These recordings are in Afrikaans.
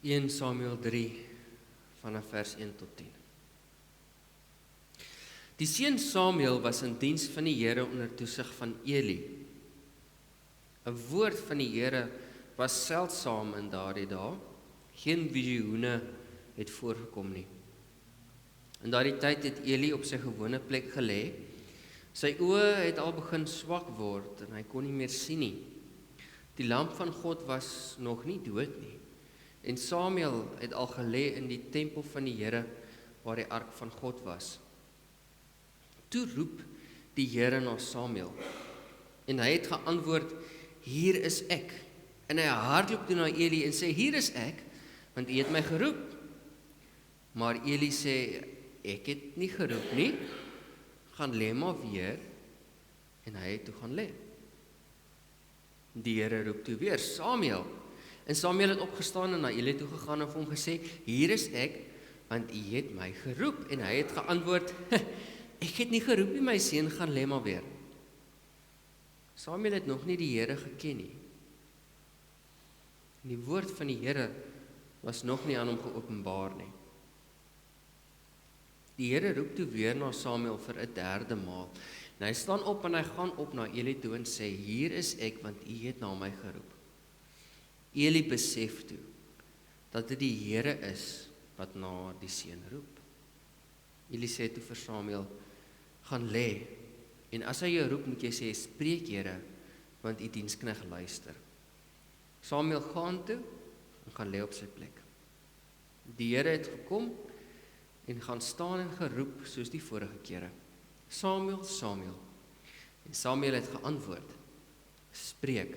1 Samuel 3 vanaf vers 1 tot 10. Die seun Samuel was in diens van die Here onder toesig van Eli. 'n Woord van die Here was seldsaam in daardie dae. Geen visioene het voorgekom nie. In daardie tyd het Eli op sy gewone plek gelê. Sy oë het al begin swak word en hy kon nie meer sien nie. Die lamp van God was nog nie dood nie. En Samuel het al gelê in die tempel van die Here waar die ark van God was. Toe roep die Here na Samuel en hy het geantwoord, hier is ek. En hy hardloop toe na Eli en sê, hier is ek, want u het my geroep. Maar Eli sê, ek het nie geroep nie, gaan lê maar weer, en hy het toe gaan lê. Die Here roep toe weer, Samuel. En Samuel het opgestaan en na Eli toe gegaan en vir hom gesê, hier is ek, want u het my geroep. En hy het geantwoord, ek het nie geroep nie, my seun, gaan lê maar weer. Samuel het nog nie die Here geken nie. En die woord van die Here was nog nie aan hom geopenbaar nie. Die Here roep toe weer na Samuel vir 'n derde maal. En hy staan op en hy gaan op na Eli toe en sê, hier is ek, want u het na my geroep. Eli besef toe, dat dit die Here is, wat na die seun roep. Eli sê toe vir Samuel, gaan lê, en as hy jou roep, moet jy sê, spreek Here, want u diensknegt luister. Samuel gaan toe, en gaan lê op sy plek. Die Here het gekom, en gaan staan en geroep, soos die vorige kere. Samuel, Samuel. En Samuel het geantwoord, spreek,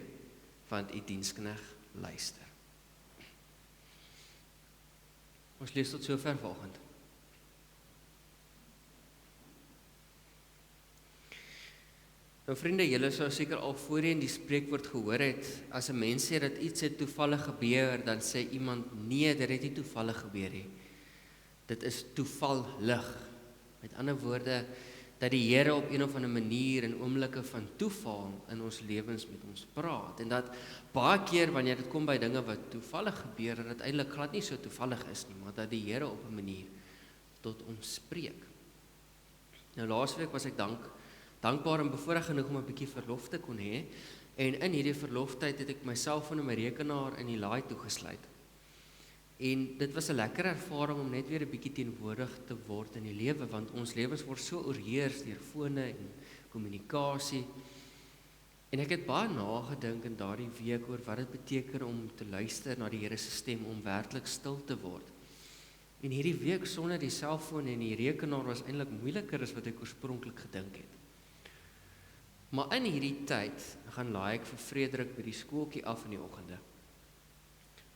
want u diensknegt luister. Ons lees tot sover volgende. Nou vriende, julle sou seker al voorheen die spreekwoord gehoor het, as 'n mens sê dat iets het toevallig gebeur, dan sê iemand, nee, dit het nie toevallig gebeur nie. Dit is toevallig. Met ander woorde, dat die Here op een of ander manier in oomblikke van toeval in ons lewens met ons praat. En dat baie keer wanneer dit kom by dinge wat toevallig gebeur, dat dit eintlik glad nie so toevallig is nie, maar dat die Here op 'n manier tot ons spreek. Nou laasweek was ek dankbaar en bevoorreg genoeg om 'n bietjie verlof te kon hê. En in hierdie verloftyd het ek my selfoon en my rekenaar in die laai toegesluit. En dit was 'n lekker ervaring om net weer 'n bietjie teenwoordig te word in die lewe, want ons lewens word so oorheers deur fone en kommunikasie. En ek het baie nagedink in daardie week oor wat dit beteken om te luister na die Here se stem, om werklik stil te word. En hierdie week sonder die selfoon en die rekenaar was eintlik moeiliker as wat ek oorspronklik gedink het. Maar in hierdie tyd gaan laai ek vir Frederik by die skooltjie af in die oggende.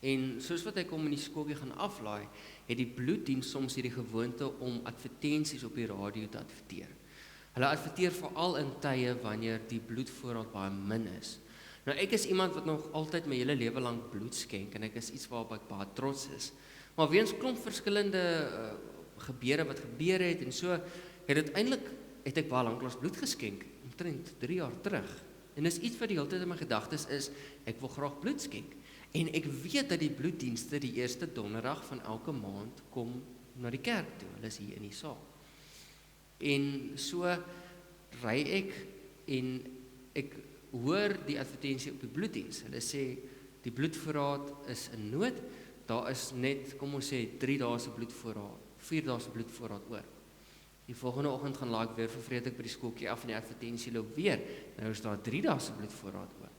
En soos wat ek hom in die skooltjie gaan aflaai, het die bloeddiens soms hierdie gewoonte om advertensies op die radio te adverteer. Hulle adverteer veral in tye wanneer die bloedvoorraad baie min is. Nou ek is iemand wat nog altyd my hele lewe lank bloed skenk en ek is iets waarop ek baie trots is. Maar weens klomp verskillende gebeure wat gebeur het en so, het ek baie lanklaas bloed geskenk, omtrent 3 jaar terug. En dis iets wat die hele tyd in my gedagtes is, ek wil graag bloed skenk. En ek weet dat die bloeddienste die eerste donderdag van elke maand kom na die kerk toe. Hulle is hier in die saal. En so ry ek en ek hoor die advertensie op die bloeddiens. Hulle sê die bloedvoorraad is in nood. Daar is net, kom ons sê, 3 dae se bloedvoorraad, 4 dae se bloedvoorraad oor. Die volgende oggend gaan laat ek weer vir Frederik by die skooltjie af en die advertensie loop weer. Nou is daar 3 dae se bloedvoorraad oor.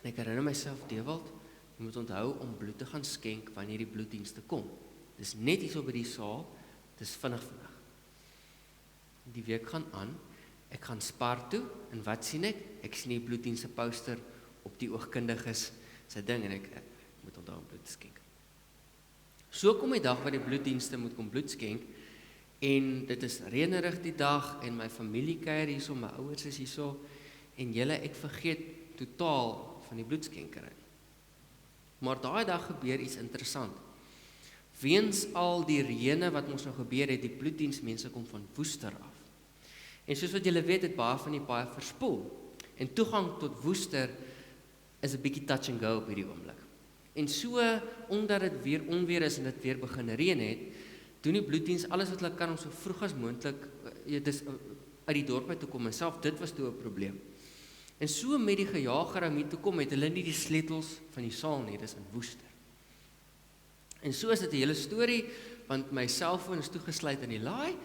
En ek herinner myself, Dewald, jy moet onthou om bloed te gaan skenk wanneer die bloeddienste kom. Dis net hier so by die saal, dis vinnig. Die week gaan aan, ek gaan Spar toe, en wat sien ek? Ek sien die bloeddienste poster op die oogkundiges se ding, en ek moet onthou om bloed te skenk. So kom die dag waar die bloeddienste moet kom bloed skenk, en dit is reënerig die dag, en my familie kuier hierso, my ouers is hierso, en ek vergeet totaal van die bloedskenkery. Maar daai dag gebeur iets interessant. Weens al die reëne wat ons nou gebeur het, die bloeddiensmense kom van Woester af. En soos wat julle weet, het baie van die paaie verspoel. En toegang tot Woester is 'n bietjie touch and go op hierdie oomblik. En so, omdat dit weer onweer is en dit weer begin reën het, doen die bloeddiens alles wat hulle kan om so vroeg as moontlik uit die dorp uit te kom, en self dit was toe 'n probleem. En so met die gejager om hier toe kom, het hulle nie die sleutels van die saal nie, dis in Woester. En so is dit 'n hele storie, want my selfoon is toegesluit in die laai.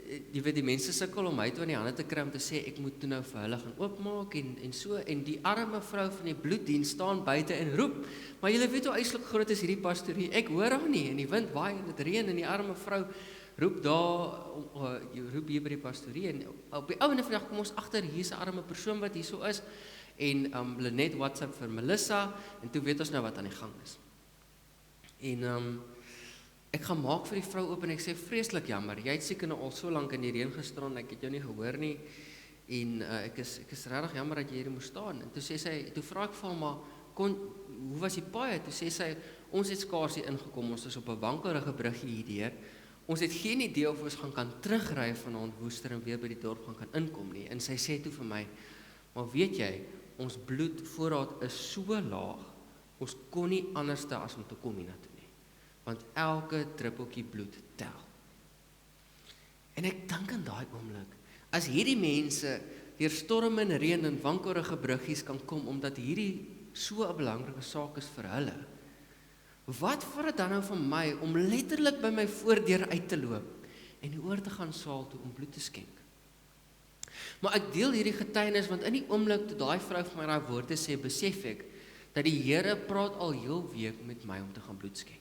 Jy weet, die mense sukkel om my toe in die hande te kry om te sê, ek moet toe nou vir hulle gaan oopmaak, en die arme vrou van die bloeddiens staan buite en roep, maar julle weet hoe eislik groot is hierdie pastorie, ek hoor haar nie, en die wind waai en dit reën, en die arme vrou roep roep hier by die pastorie, en op die ouene vandag kom ons agter, hier is 'n arme persoon wat hier so is, en Lenet WhatsApp vir Melissa, en toe weet ons nou wat aan die gang is. En ek gaan maak vir die vrou oop en ek sê, vreeslik jammer, jy het seker nou al so lank in die reën gestaan, ek het jou nie gehoor nie, en ek is regtig jammer dat jy hier moes staan. En toe vra ek vir hom, maar hoe was die paai? Toe sê sy, ons het skaars hier ingekom, ons is op 'n wankelrige bruggie hierdeur, ons het geen idee of ons kan terugry vanaand Woester en weer by die dorp kan inkom nie. En sy sê toe vir my, maar weet jy, ons bloedvoorraad is so laag, ons kon nie anderste as om te kom hiernatoe nie, want elke druppeltjie bloed tel. En ek dink in daai oomblik, as hierdie mense deur storm en reën en wankelrige bruggies kan kom, omdat hierdie so 'n belangrike saak is vir hulle, wat vat dit dan nou van my om letterlik by my voordeur uit te loop en oor te gaan saal toe om bloed te skenk? Maar ek deel hierdie getuienis, want in die oomblik toe daai vrou vir my daai woorde sê, besef ek dat die Here praat al heel week met my om te gaan bloed skenk.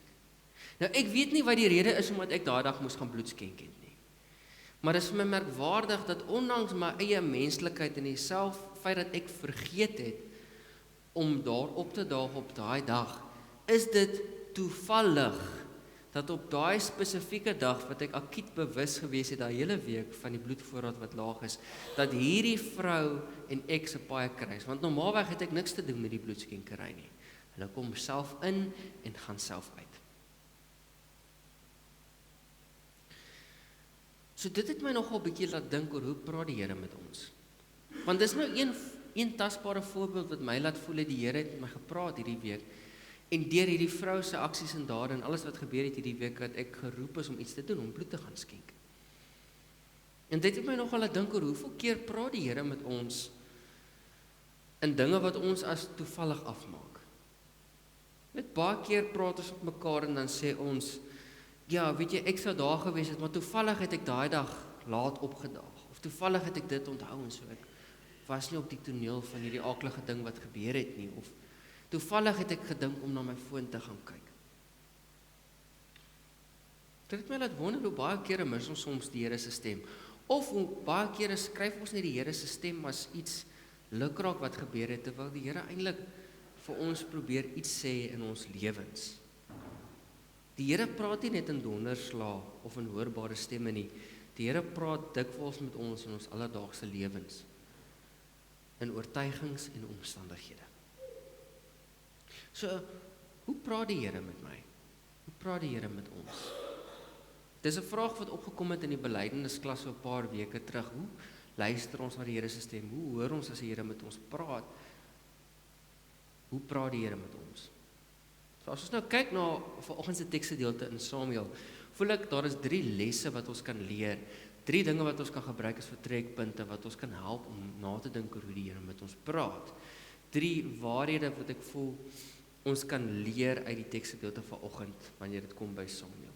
Nou ek weet nie wat die rede is omdat ek daai dag moes gaan bloed skenk het nie. Maar dit is vir my merkwaardig dat ondanks my eie menslikheid en die feit dat ek vergeet het om daar op te daag op daai dag, is dit toevallig dat op daai spesifieke dag wat ek akiet bewus gewees het daai hele week van die bloedvoorraad wat laag is, dat hierdie vrou en ek se paai kruis, want normaalweg het ek niks te doen met die bloedskenkery nie. Hulle kom self in en gaan self uit. So dit het my nogal 'n bietjie laat dink oor hoe praat die Here met ons. Want dis nou een tasbare voorbeeld wat my laat voel het die Here het met my gepraat hierdie week. En deur hierdie vrou se aksies en dade en alles wat gebeur het hierdie week, dat ek geroep is om iets te doen, om bloed te gaan skenk. En dit het my nogal laat dink oor hoeveel keer praat die Here met ons in dinge wat ons as toevallig afmaak. Net baie keer praat ons met mekaar en dan sê ons, ja, weet jy, ek sou daar gewees het, maar toevallig het ek daai dag laat opgedaag, of toevallig het ek dit onthou en so, ek was nie op die toneel van hierdie aaklige ding wat gebeur het nie, of toevallig het ek gedink om na my foon te gaan kyk. Dit het my laat wonder hoe baie kere mis ons soms die Here se stem, of hoe baie kere skryf ons net die Here se stem as iets lukraak wat gebeur het, terwyl die Here eintlik vir ons probeer iets sê in ons lewens. Die Here praat nie net in donderslae of in hoorbare stemme nie. Die Here praat dikwels met ons in ons alledaagse lewens, in oortuigings en omstandighede. So, hoe praat die Here met my? Hoe praat die Here met ons? Dis 'n vraag wat opgekom het in die belydenisskas so 'n paar weke terug. Hoe luister ons na die Here se stem? Hoe hoor ons as die Here met ons praat? Hoe praat die Here met ons? So as ons nou kyk na vanoggend se teksgedeelte in Samuel, voel ek daar is 3 lesse wat ons kan leer, 3 dinge wat ons kan gebruik as vertrekpunte, wat ons kan help om na te dink oor hoe die Here met ons praat. 3 waarhede wat ek voel ons kan leer uit die teksgedeelte vanoggend wanneer dit kom by Samuel.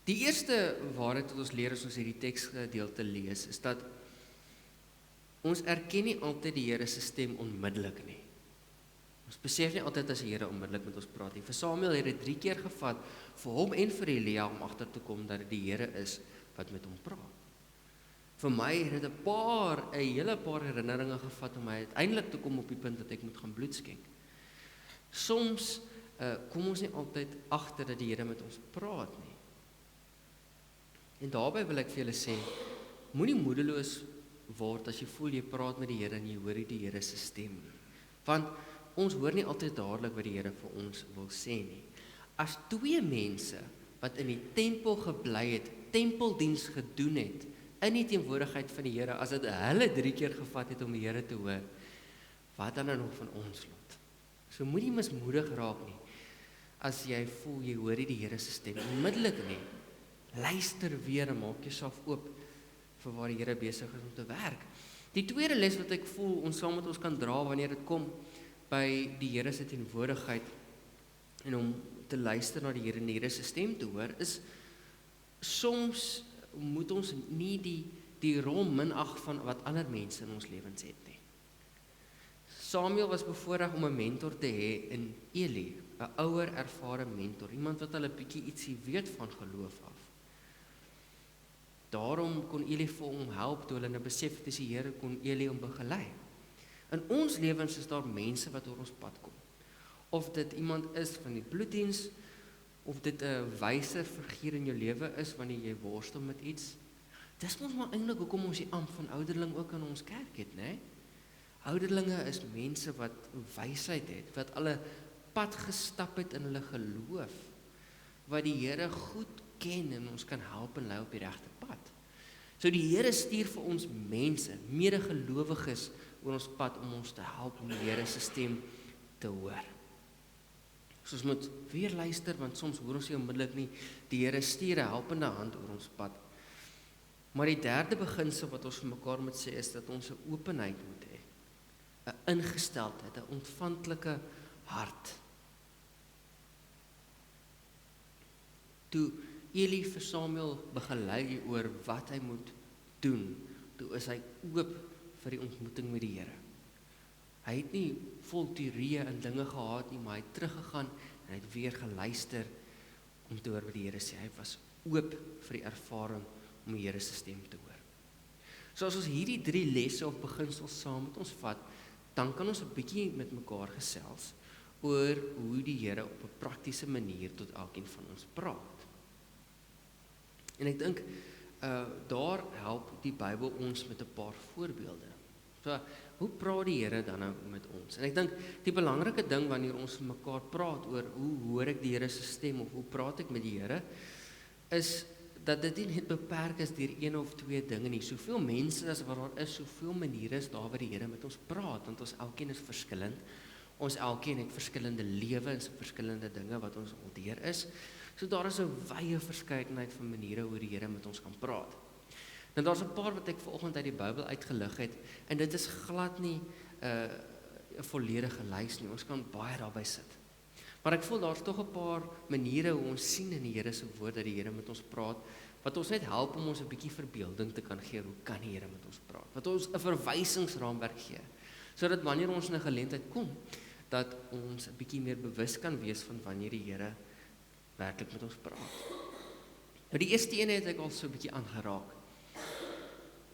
Die eerste waarheid wat ons leer as ons hierdie teksgedeelte lees, is dat ons erken nie altyd die Here se stem onmiddellik nie. Ons besef nie altyd as die Here onmiddellik met ons praat nie. Vir Samuel het dit 3 keer gevat vir hom en vir Elia om agter te kom dat dit die Here is wat met hom praat. Vir my het dit 'n hele paar herinneringe gevat om my uiteindelik te kom op die punt dat ek moet gaan bloed skenk. Soms kom ons nie altyd agter dat die Here met ons praat nie. En daarbey wil ek vir julle sê, moenie moedeloos word as jy voel jy praat met die Here en jy hoor nie die Here se stem nie. Want ons hoor nie altyd dadelik wat die Here vir ons wil sê nie. As 2 mense wat in die tempel gebly het, tempeldiens gedoen het, in die teenwoordigheid van die Here, as dit hulle 3 keer gevat het om die Here te hoor, wat dan nog van ons lot? So moenie mismoedig raak nie, as jy voel, jy hoor nie die Here se stem, onmiddellik nie, luister weer en maak jouself oop, vir waar die Here besig is om te werk. Die tweede les wat ek voel, ons saam met ons kan dra, wanneer dit kom, by die Here se teenwoordigheid, en om te luister na die Here en die Here se stem te hoor, is, soms moet ons nie die rol minag van wat ander mense in ons lewens het nie. Samuel was bevoorreg om 'n mentor te hê in Eli, 'n ouer ervare mentor, iemand wat hulle bietjie ietsie weet van geloof af. Daarom kon Eli vir hom help, toe hulle nou besef het, dis die Here, kon Eli hom begelei. In ons lewens is daar mense wat oor ons pad kom. Of dit iemand is van die bloeddiens, of dit 'n wyse figuur in jou lewe is, wanneer jy worstel met iets. Dis mos maar eintlik hoekom ons die amp van ouderling ook in ons kerk het, né? Ouderlinge is mense wat wysheid het, wat alle pad gestap het in hulle geloof, wat die Here goed ken en ons kan help en lei op die regte pad. So die Here stuur vir ons mense, medegelowiges oor ons pad, om ons te help om die Here se stem te hoor. So ons moet weer luister, want soms hoor ons nie onmiddellik nie, die Here stuur 'n helpende hand oor ons pad. Maar die derde beginsel wat ons vir mekaar moet sê, is dat ons 'n openheid moet hê, 'n ingesteldheid, 'n ontvanklike hart. Toe Eli vir Samuel begelei oor wat hy moet doen, toe is hy oop vir die ontmoeting met die Here. Hy het nie vol teorieë en dinge gehad nie, maar hy het teruggegaan en hy het weer geluister om te hoor wat die Here sê. Hy was oop vir die ervaring om die Here se stem te hoor. So as ons hierdie 3 lesse of beginsels saam met ons vat, dan kan ons 'n bietjie met mekaar gesels oor hoe die Here op 'n praktiese manier tot elkeen van ons praat. En ek dink, daar help die Bybel ons met 'n paar voorbeelde. So, hoe praat die Here dan nou met ons? En ek dink, die belangrike ding wanneer ons met mekaar praat oor hoe hoor ek die Here se stem, of hoe praat ek met die Here, is dat dit nie net beperk is deur 1 of 2 dinge nie. Soveel mense as wat daar is, soveel maniere is daar waar die Here met ons praat, want ons elkeen is verskillend. Ons elkeen het verskillende lewens, verskillende dinge wat ons deur is. So daar is 'n wye verskeidenheid van maniere hoe die Here met ons kan praat. Nou daar's 'n paar wat ek vanoggend uit die Bybel uitgelig het, en dit is glad nie 'n volledige lys nie. Ons kan baie daarby sit. Maar ek voel daar's tog 'n paar maniere hoe ons sien in die Here se woord dat die Here met ons praat, wat ons net help om ons 'n bietjie verbeelding te kan gee, hoe kan die Here met ons praat? Wat ons 'n verwysingsraamwerk gee, sodat wanneer ons in 'n geleentheid kom, dat ons 'n bietjie meer bewus kan wees van wanneer die Here werklik met ons praat. Nou die eerste een het ek al so 'n bietjie aangeraak.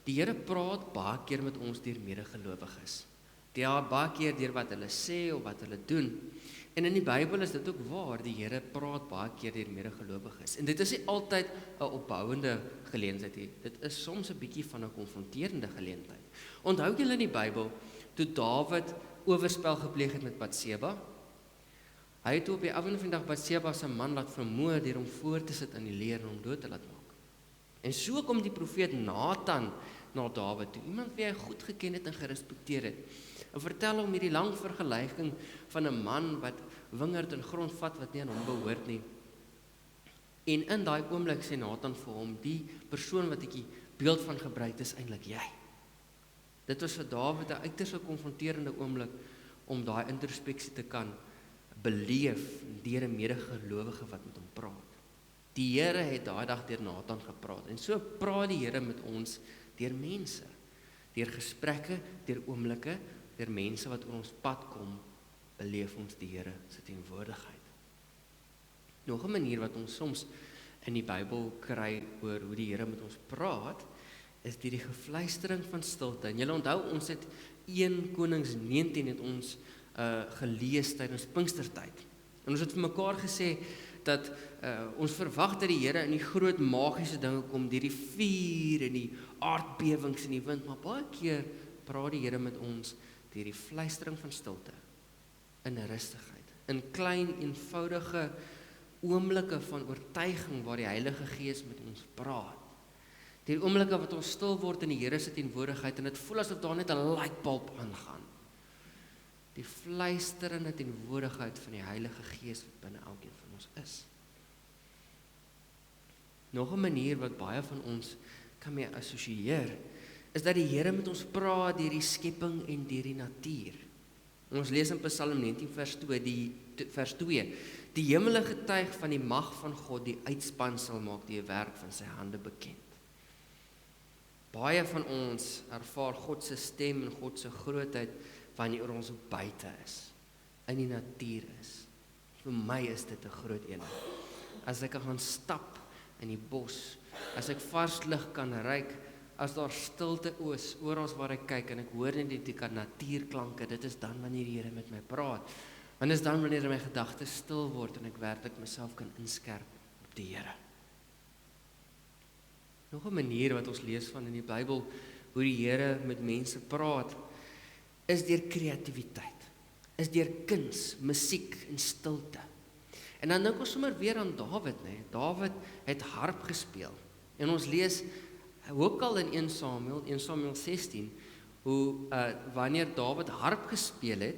Die Here praat baie keer met ons deur medegelowiges. Baie keer deur wat hulle sê of wat hulle doen. En in die Bybel is dit ook waar, die Here praat baie keer deur medegelowiges. En dit is nie altyd 'n opbouende geleentheid nie. Dit is soms 'n bietjie van 'n konfronterende geleentheid. Onthou julle in die Bybel, toe Dawid oorspel gepleeg het met Batseba? Hy het op die afdeling van die dag Batseba se man laat vermoor deur hom voor te sit in die leer en hom dood te laat maak. En so kom die profeet Nathan na Dawid toe, iemand wie hy goed geken het en gerespekteer het, en vertel hom hierdie lang vergelyking van 'n man wat wingerd en grond vat wat nie aan hom behoort nie. En in daai oomblik sê Nathan vir hom, die persoon wat ek die beeld van gebruik, is eintlik jy. Dit was vir Dawid 'n uiters konfronterende oomblik om daai introspeksie te kan beleef deur 'n medegelowige wat met hom praat. Die Here het daai dag deur Nathan gepraat, en so praat die Here met ons deur mense, deur gesprekke, deur oomblikke, deur mense wat oor ons pad kom, beleef ons die Here se teenwoordigheid. Nog 'n manier wat ons soms in die Bybel kry oor hoe die Here met ons praat, is deur die gefluistering van stilte. En julle onthou, ons het 1 Konings 19 het ons gelees tydens Pinkstertyd. En ons het vir mekaar gesê dat ons verwag dat die Here in die groot magiese dinge kom, deur die vuur en die aardbewings en die wind, maar baie keer praat die Here met ons deur die fluistering van stilte, in rustigheid, in klein eenvoudige oomblikke van oortuiging waar die Heilige Gees met ons praat. Die oomblikke wat ons stil word in die Here se teenwoordigheid en dit voel asof daar net 'n lightbulb aangaan. die fluisterende teenwoordigheid van die Heilige Gees wat binne elkeen van ons is. Nog 'n manier wat baie van ons kan mee assosieer, is dat die Here met ons praat deur die skepping en deur die natuur. Ons lees in Psalm 19 vers 2, die hemele getuig van die mag van God, die uitspansel maak die werk van sy hande bekend. Baie van ons ervaar God se stem en God se grootheid wanneer ons op buite is, in die natuur is. Vir my is dit 'n groot een. As ek kan gaan stap in die bos, as ek vars lug kan ruik, as daar stilte is, oral waar ek kyk en ek hoor net die natuurklanke, dit is dan wanneer die Here met my praat. Want is dan wanneer my gedagtes stil word en ek werklik myself kan inskerp op die Here. Nog 'n manier wat ons lees van in die Bybel, hoe die Here met mense praat, is deur kreatiwiteit, is deur kuns, musiek en stilte. En dan dink ons sommer weer aan Dawid, né? Dawid het harp gespeel. En ons lees ook al in 1 Samuel 16, hoe wanneer Dawid harp gespeel het,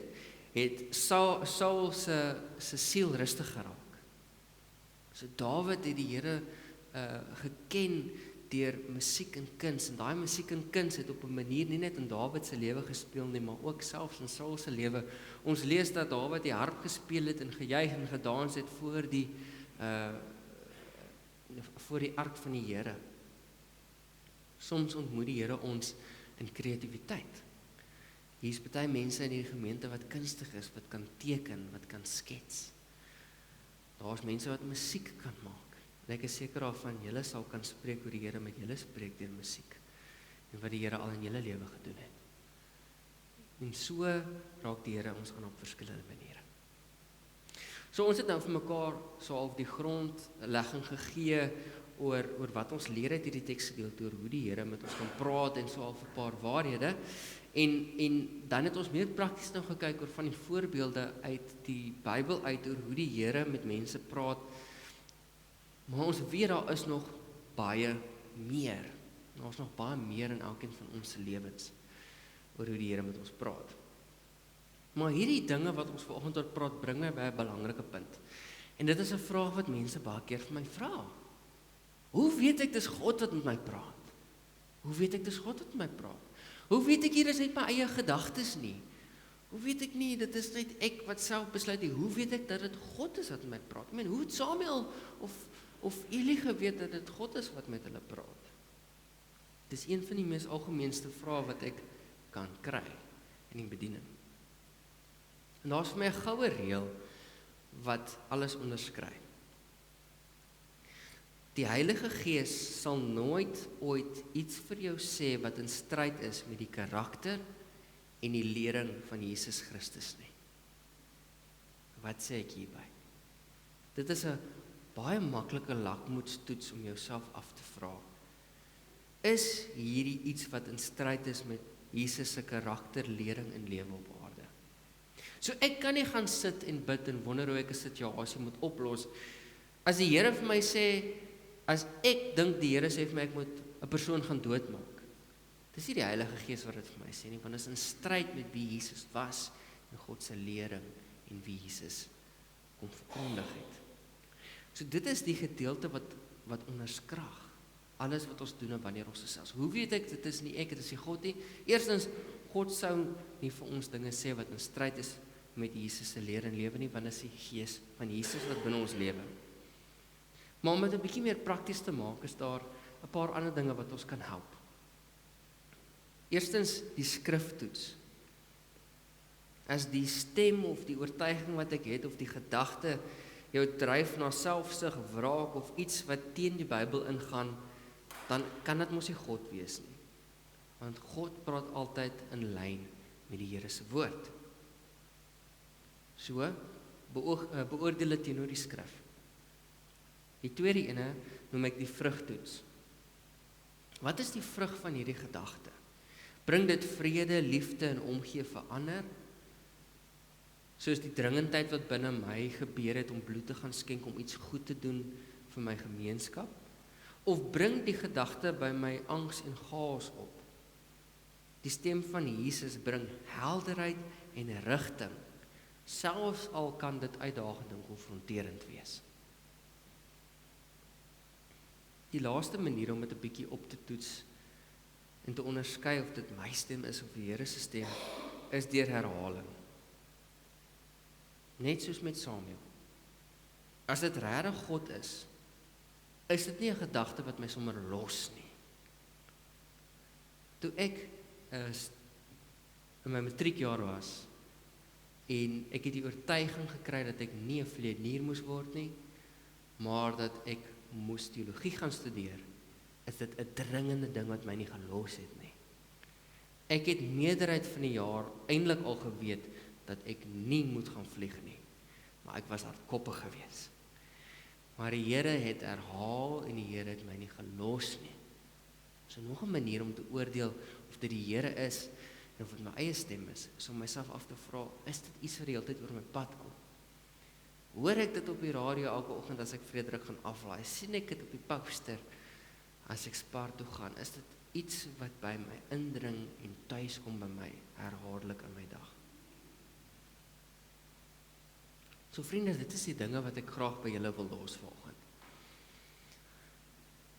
het Saul se siel rustig geraak. So Dawid het die Here geken deur musiek en kuns, en daai musiek en kuns het op 'n manier nie net in Dawid se lewe gespeel nie, maar ook selfs in Saul se lewe. Ons lees dat Dawid die harp gespeel het en gejuig en gedans het voor die ark van die Here. Soms ontmoet die Here ons in kreatiwiteit. Hier's baie mense in hierdie gemeente wat kunstig is, wat kan teken, wat kan skets. Daar's mense wat musiek kan maak. En ek is seker daarvan, julle sal kan spreek hoe die Here met julle spreek deur musiek. En wat die Here al in julle lewe gedoen het. En so raak die Here ons aan op verskillende maniere. So ons het nou vir mekaar so half die grondlegging gegee oor wat ons leer uit hierdie teksgedeelte, oor hoe die Here met ons kan praat en so half 'n paar waarhede. En dan het ons meer prakties nou gekyk oor van die voorbeelde uit die Bybel uit oor hoe die Here met mense praat. Maar ons weet daar is nog baie meer. Daar is nog baie meer in elkeen van ons se lewens oor hoe die Here met ons praat. Maar hierdie dinge wat ons vanoggend oor praat, bring my by 'n belangrike punt. En dit is 'n vraag wat mense baie keer vir my vra. Hoe weet ek dis God wat met my praat? Hoe weet ek dis God wat met my praat? Hoe weet ek hier is net my eie gedagtes nie? Hoe weet ek nie, dit is net ek wat self besluit nie? Hoe weet ek dat dit God is wat met my praat? Ek meen, hoe het Samuel of Eli geweet dat dit God is wat met hulle praat? Dis een van die mees algemeenste vrae wat ek kan kry in die bediening. En daar's vir my 'n goue reël wat alles onderskryf. Die Heilige Gees sal nooit ooit iets vir jou sê wat in stryd is met die karakter en die lering van Jesus Christus nie. Wat sê ek hierby? Dit is 'n baie maklike lakmoetstoets om jouself af te vra. Is hierdie iets wat in stryd is met Jesus se karakter, lering en lewe op aarde? So ek kan nie gaan sit en bid en wonder hoe ek 'n situasie moet oplos. As die Here vir my sê, as ek dink die Here sê vir my ek moet 'n persoon gaan doodmaak. Dis nie die Heilige Gees wat dit vir my sê nie, want dit is in stryd met wie Jesus was en God se lering en wie Jesus kom verkondig het. So dit is die gedeelte wat onderskrag alles wat ons doen en wanneer ons gesels. Hoe weet ek dit is nie ek, dit is nie God nie? Eerstens, God sou nie vir ons dinge sê wat in stryd is met Jesus se leer en lewe nie, want dit is die Gees van Jesus wat binne ons lewe. Maar om dit 'n bietjie meer prakties te maak, is daar 'n paar ander dinge wat ons kan help. Eerstens, die skriftoets. As die stem of die oortuiging wat ek het of die gedagte jou dryf na selfsug, wraak of iets wat teen die Bybel ingaan, dan kan dit mos nie God wees nie. Want God praat altyd in lyn met die Here se woord. So, beoordeel dit teenoor die skrif. Die tweede ene noem ek die vrugtoets. Wat is die vrug van hierdie gedagte? Bring dit vrede, liefde en omgee vir ander? Soos die dringendheid wat binne my gebeur het om bloed te gaan skenk om iets goed te doen vir my gemeenskap? Of bring die gedagte by my angs en chaos op? Die stem van Jesus bring helderheid en rigting, selfs al kan dit uitdagend en konfronterend wees. Die laaste manier om dit 'n bietjie op te toets en te onderskei of dit my stem is of die Here se stem, is deur herhaling. Net soos met Samuel. As dit regtig God is dit nie 'n gedagte wat my sommer los nie. Toe ek in my matriekjaar was en ek het die oortuiging gekry dat ek nie 'n vleienier moes word nie, maar dat ek moes teologie gaan studeer, is dit 'n dringende ding wat my nie gelos het nie. Ek het meerderheid van die jaar eintlik al geweet dat ek nie moet gaan vlieg nie, maar ek was hardkoppig geweest. Maar die Here het herhaal en die Here het my nie gelos nie. So nog 'n manier om te oordeel of dit die Here is en of dit my eie stem is om myself af te vra, is dit iets wat die hele tyd oor my pad kom? Hoor ek dit op die radio elke oggend as ek Frederik gaan aflaai? Sien ek dit op die poster as ek Spar toe gaan? Is dit iets wat by my indring en tuis kom by my herhaaldelik in my dag? So vriende, dit is die dinge wat ek graag by julle wil los vanoggend.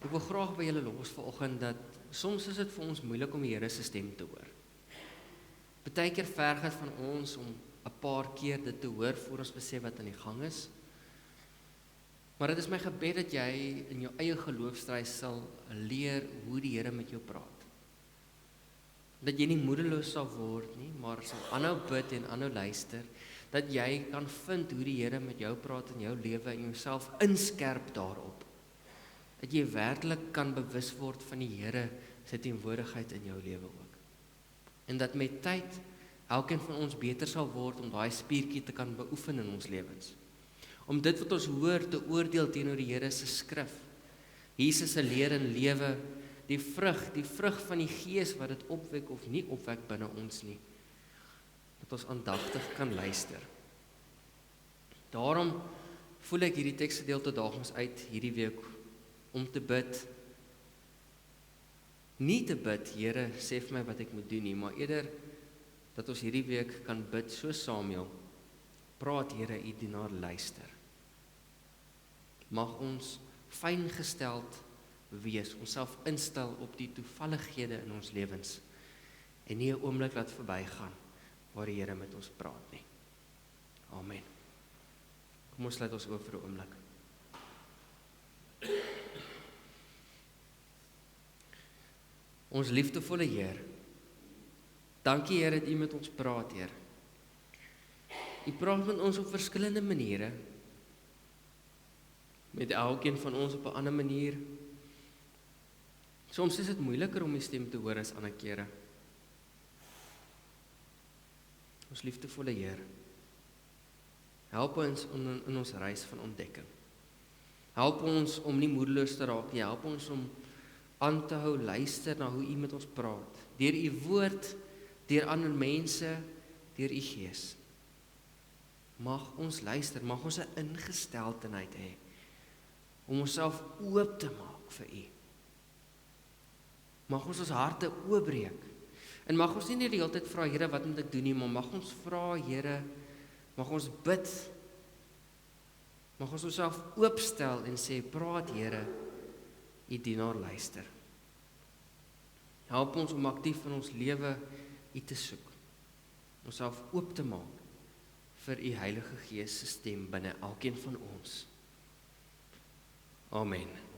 Ek wil graag by julle los vanoggend dat soms is dit vir ons moeilik om die Here se stem te hoor. Partykeer verg dit van ons om 'n paar keer dit te hoor voor ons besef wat aan die gang is. Maar dit is my gebed dat jy in jou eie geloofstryd sal leer hoe die Here met jou praat. Dat jy nie moedeloos sal word nie, maar sal aanhou bid en aanhou luister, dat jy kan vind hoe die Here met jou praat in jou lewe en jouself inskerp daarop. Dat jy werklik kan bewus word van die Here se teenwoordigheid in jou lewe ook. En dat met tyd elkeen van ons beter sal word om daai spiertjie te kan beoefen in ons lewens. Om dit wat ons hoor te oordeel teenoor die Here se skrif. Jesus se leer en lewe, die vrug van die Gees wat dit opwek of nie opwek binne ons nie. Dat ons aandagtig kan luister. Daarom voel ek hierdie teksgedeelte daagliks uit hierdie week om te bid. Nie te bid, Here, sê vir my wat ek moet doen nie, maar eerder dat ons hierdie week kan bid so Samuel. Praat, Here, u dienaar luister. Mag ons fyn gesteld wees, onsself instel op die toevallighede in ons lewens en nie 'n oomblik laat verbygaan waar die Here met ons praat nie. Amen. Kom ons sluit ons oë vir 'n oomblik. Ons liefdevolle Heer, dankie Heer dat U met ons praat, Heer. U praat met ons op verskillende maniere, met elkeen van ons op 'n ander manier. Soms is dit moeiliker om U stem te hoor as ander kere. Ons liefdevolle Heer, help ons in ons reis van ontdekking. Help ons om nie moedeloos te raak nie, help ons om aan te hou luister na hoe U met ons praat, deur U woord, deur ander mense, deur U Gees. Mag ons luister, mag ons 'n ingesteldheid hê om onsself oop te maak vir U. Mag ons harte oopbreek. En mag ons nie die hele tyd vra, Here, wat moet ek doen nie, maar mag ons vra, Here, mag ons bid, mag ons onsself oopstel en sê, praat, Here, U dienaar luister. Help ons om aktief in ons lewe U te soek, onsself oop te maak vir U Heilige Gees se stem binne elkeen van ons. Amen.